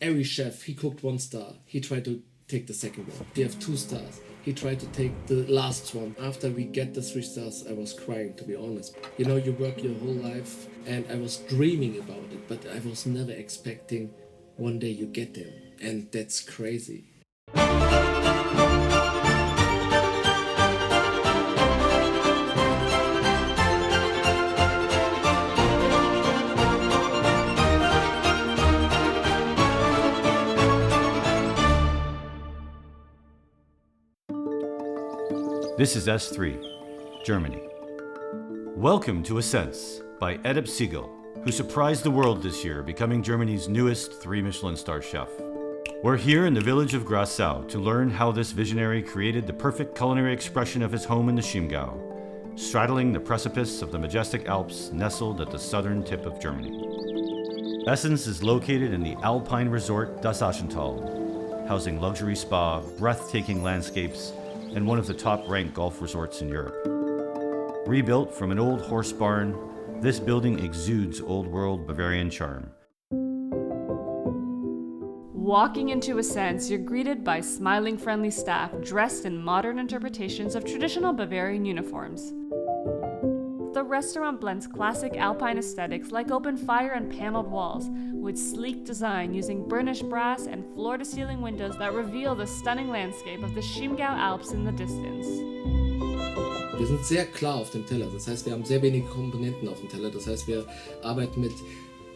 Every chef, he cooked 1 star. He tried to take the second one. They have 2 stars. He tried to take the last one. After we get the 3 stars, I was crying, to be honest. You know, you work your whole life, and I was dreaming about it, but I was never expecting one day you get them. And that's crazy. This is S3, Germany. Welcome to senz by Edip Sigl, who surprised the world this year, becoming Germany's newest 3 Michelin-starred chef. We're here in the village of Grassau to learn how this visionary created the perfect culinary expression of his home in the Chiemgau, straddling the precipice of the majestic Alps nestled at the southern tip of Germany. senz is located in the Alpine resort Das Achental, housing luxury spa, breathtaking landscapes, and one of the top-ranked golf resorts in Europe. Rebuilt from an old horse barn, this building exudes old-world Bavarian charm. Walking into senz, you're greeted by smiling, friendly staff dressed in modern interpretations of traditional Bavarian uniforms. The restaurant blends classic Alpine aesthetics like open fire and paneled walls with sleek design using burnished brass and floor-to-ceiling windows that reveal the stunning landscape of the Chiemgau Alps in the distance. Wir sind sehr klar auf dem Teller, das heißt, wir haben sehr wenige Komponenten auf dem Teller, das heißt, wir arbeiten mit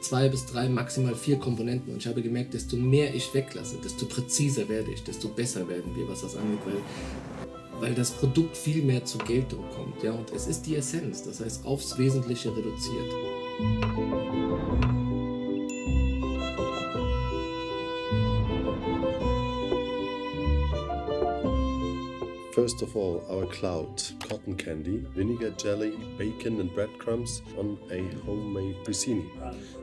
2 bis 3, maximal 4 Komponenten und ich habe gemerkt, desto mehr ich weglasse, desto präziser werde ich, desto besser werden wir, was das angeht, weil das Produkt viel mehr zur Geltung kommt, ja, und es ist die Essenz, das heißt, aufs Wesentliche reduziert. First of all, our cloud, cotton candy, vinegar jelly, bacon and breadcrumbs on a homemade grissini.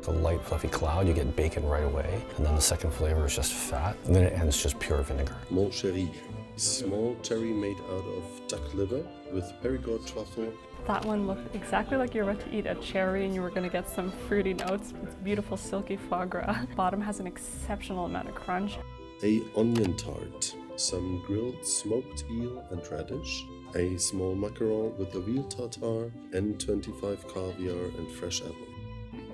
The light fluffy cloud, you get bacon right away, and then the second flavor is just fat, and then it ends just pure vinegar. Mon Chéri, small cherry made out of duck liver with Perigord truffle. That one looked exactly like you were about to eat a cherry and you were going to get some fruity notes with beautiful silky foie gras. Bottom has an exceptional amount of crunch. A onion tart, some grilled smoked eel and radish, a small macaron with a veal tartare, and 25 caviar and fresh apple.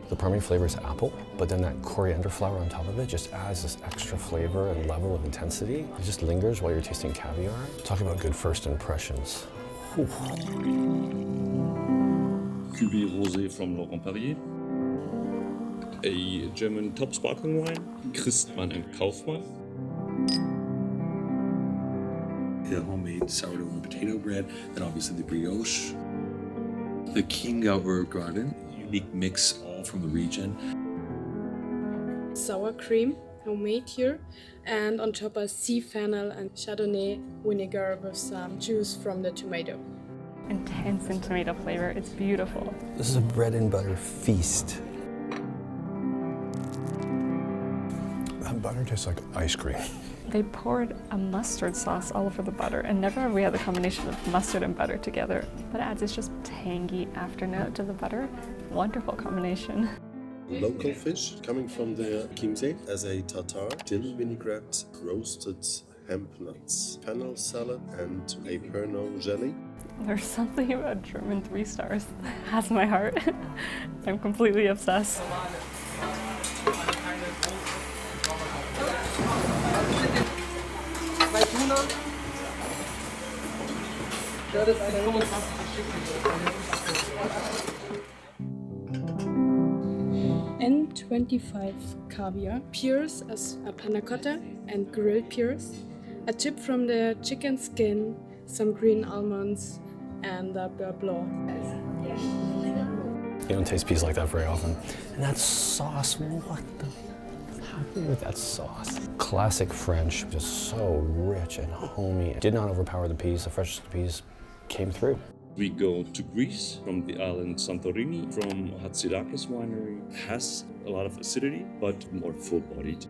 The primary flavor is apple, but then that coriander flower on top of it just adds this extra flavor and level of intensity. It just lingers while you're tasting caviar. Talking about good first impressions. Cuvée rosé from Laurent Perrier. A German top sparkling wine, Christmann and Kaufmann. The homemade sourdough and potato bread, and obviously the brioche. The Chiemgau herb garden, unique mix all from the region. Sour cream, homemade here, and on top a sea fennel and Chardonnay vinegar with some juice from the tomato. Intense in tomato flavor, it's beautiful. This is a bread and butter feast. That butter tastes like ice cream. They poured a mustard sauce all over the butter, and never have we had the combination of mustard and butter together. But it adds this just tangy afternote to the butter. Wonderful combination. Local fish coming from the Chiemsee as a tartare, dill vinaigrette, roasted hemp nuts, fennel salad, and a Pernod jelly. There's something about German 3 stars that has my heart. I'm completely obsessed. N25 caviar, pears as a panna cotta and grilled pears, a tip from the chicken skin, some green almonds, and a beurre blanc. You don't taste peas like that very often. And that sauce, what the happened with that sauce? Classic French, just so rich and homey. It did not overpower the peas. The freshness of the peas came through. We go to Greece from the island Santorini, from Hatzidakis winery. Has a lot of acidity, but more full-bodied.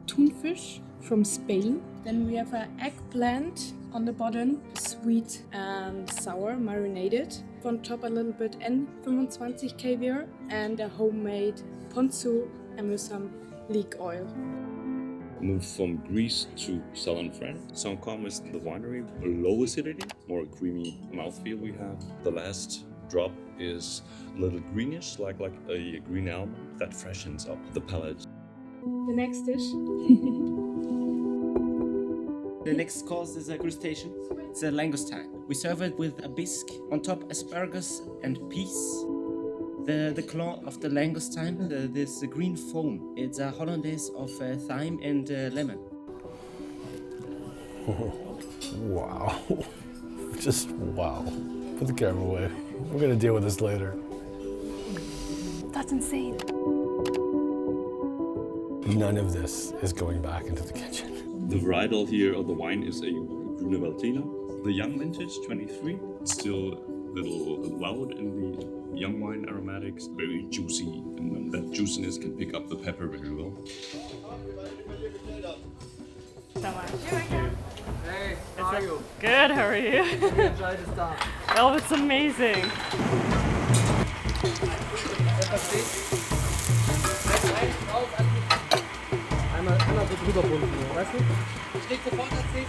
Thunfisch from Spain. Then we have an eggplant on the bottom, sweet and sour, marinated. On top a little bit N25 caviar and a homemade ponzu and with some leek oil. Move from Greece to southern France. Saint-Côme is the winery, low acidity, more creamy mouthfeel we have. The last drop is a little greenish, like a green almond that freshens up the palate. The next dish. The next course is a crustacean. It's a langoustine. We serve it with a bisque, on top asparagus and peas. The claw of the langoustine, this green foam, it's a hollandaise of thyme and lemon. Wow. Just wow. Put the camera away. We're gonna deal with this later. That's insane. None of this is going back into the kitchen. The varietal here of the wine is a Grüne Veltliner. The young vintage, 23, still a little loud in the young wine aromatics, very juicy, and then that juiciness can pick up the pepper very well. Hey, how are you? Good, how are you? Enjoy the stuff. Oh, it's amazing. Einmal so drüber bunten, weißt du? Steht sofort als 10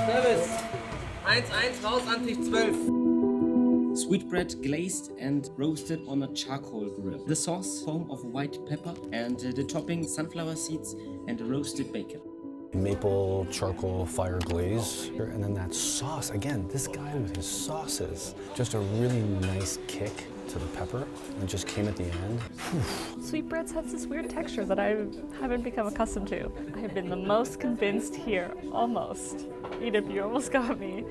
Service. 1-1 raus an Tisch 12. Sweetbread glazed and roasted on a charcoal grill. The sauce, foam of white pepper, and the topping, sunflower seeds and roasted bacon. Maple charcoal fire glaze. And then that sauce, again, this guy with his sauces. Just a really nice kick to the pepper and just came at the end. Sweetbreads have this weird texture that I haven't become accustomed to. I have been the most convinced here, almost. Edip, you almost got me.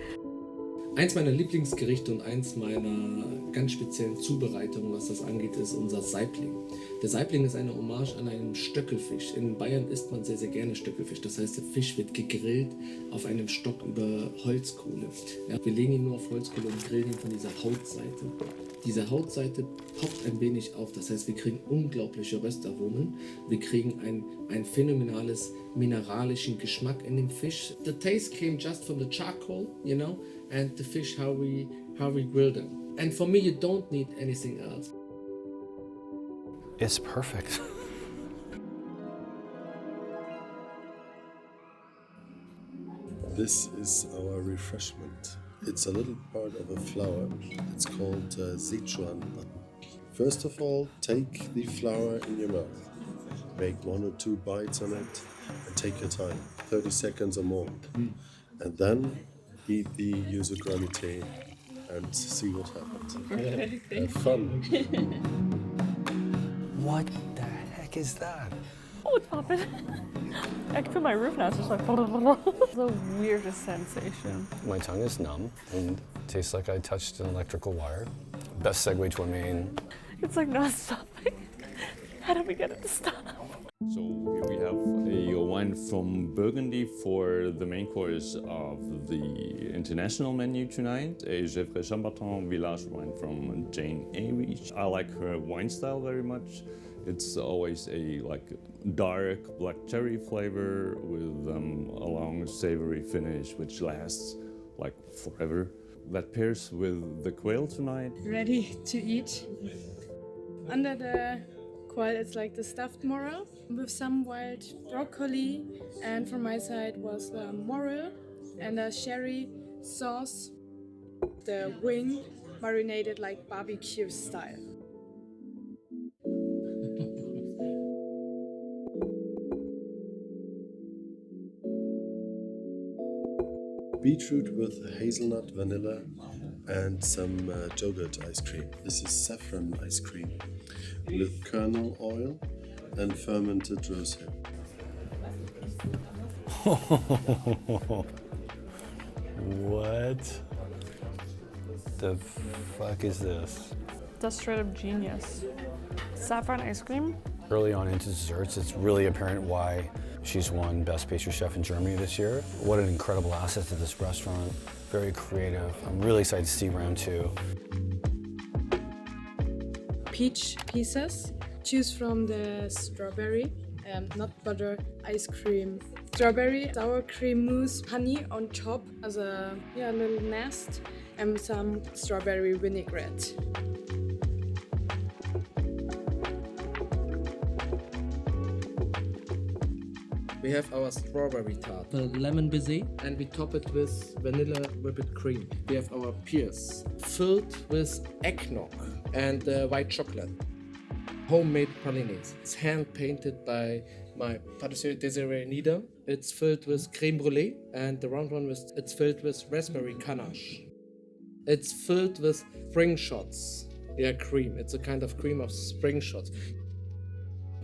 Eins meiner Lieblingsgerichte und eins meiner ganz speziellen Zubereitungen, was das angeht, ist unser Saibling. Der Saibling ist eine Hommage an einen Stöckelfisch. In Bayern isst man sehr, sehr gerne Stöckelfisch. Das heißt, der Fisch wird gegrillt auf einem Stock über Holzkohle. Ja, wir legen ihn nur auf Holzkohle und grillen ihn von dieser Hautseite. Diese Hautseite poppt ein wenig auf. Das heißt, wir kriegen unglaubliche Röstaromen. Wir kriegen ein phänomenales mineralischen Geschmack in dem Fisch. The taste came just from the charcoal, you know, and the fish, how we grill them. And for me, you don't need anything else. It's perfect. This is our refreshment. It's a little part of a flower. It's called Sichuan button. First of all, take the flower in your mouth. Make 1 or 2 bites on it and take your time, 30 seconds or more. And then eat the yuzu granite and see what happens. Have fun. What the heck is that? Oh, it's popping. I can feel my roof now. It's just like it's the weirdest sensation. My tongue is numb and tastes like I touched an electrical wire. Best segue to a main. It's like not stopping. How do we get it to stop? So here we have a wine from Burgundy for the main course of the international menu tonight. A Gevrey Chambertin Village wine from Jane Avery. I like her wine style very much. It's always a dark black cherry flavor with a long savory finish which lasts like forever. That pairs with the quail tonight. Ready to eat. Under the quail, it's like the stuffed morel with some wild broccoli, and from my side was the morel and a sherry sauce. The wing marinated like barbecue style. Beetroot with hazelnut, vanilla, and some yogurt ice cream. This is saffron ice cream with kernel oil and fermented rosehip. What the fuck is this? That's straight up genius. Saffron ice cream? Early on into desserts, it's really apparent why she's won Best Pastry Chef in Germany this year. What an incredible asset to this restaurant. Very creative. I'm really excited to see round 2. Peach pieces. Choose from the strawberry, nut butter, ice cream. Strawberry, sour cream mousse, honey on top as a little nest, and some strawberry vinaigrette. We have our strawberry tart, the lemon baiser, and we top it with vanilla whipped cream. We have our pears, filled with eggnog and white chocolate. Homemade pralines. It's hand painted by my patisserie Desiree Nida. It's filled with creme brulee, and the round one it's filled with raspberry ganache. It's filled with spring shots. Yeah, cream. It's a kind of cream of spring shots.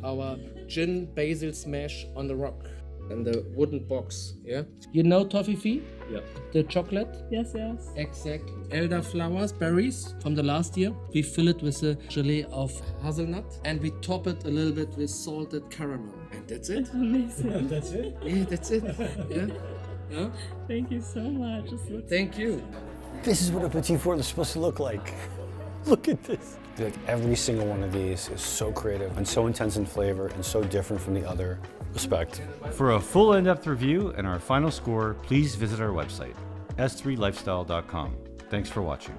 Our gin basil smash on the rock and the wooden box. Yeah. You know toffee? Yeah. The chocolate. Yes, yes. Exactly. Elderflowers, berries from the last year. We fill it with a gelée of hazelnut and we top it a little bit with salted caramel. And that's it. Amazing. That's it? Yeah, that's it. Yeah. Yeah. Thank you so much. Thank you. This is what a petit four is supposed to look like. Look at this. Like every single one of these is so creative and so intense in flavor and so different from the other. Respect. For a full in-depth review and our final score, please visit our website, s3lifestyle.com. Thanks for watching.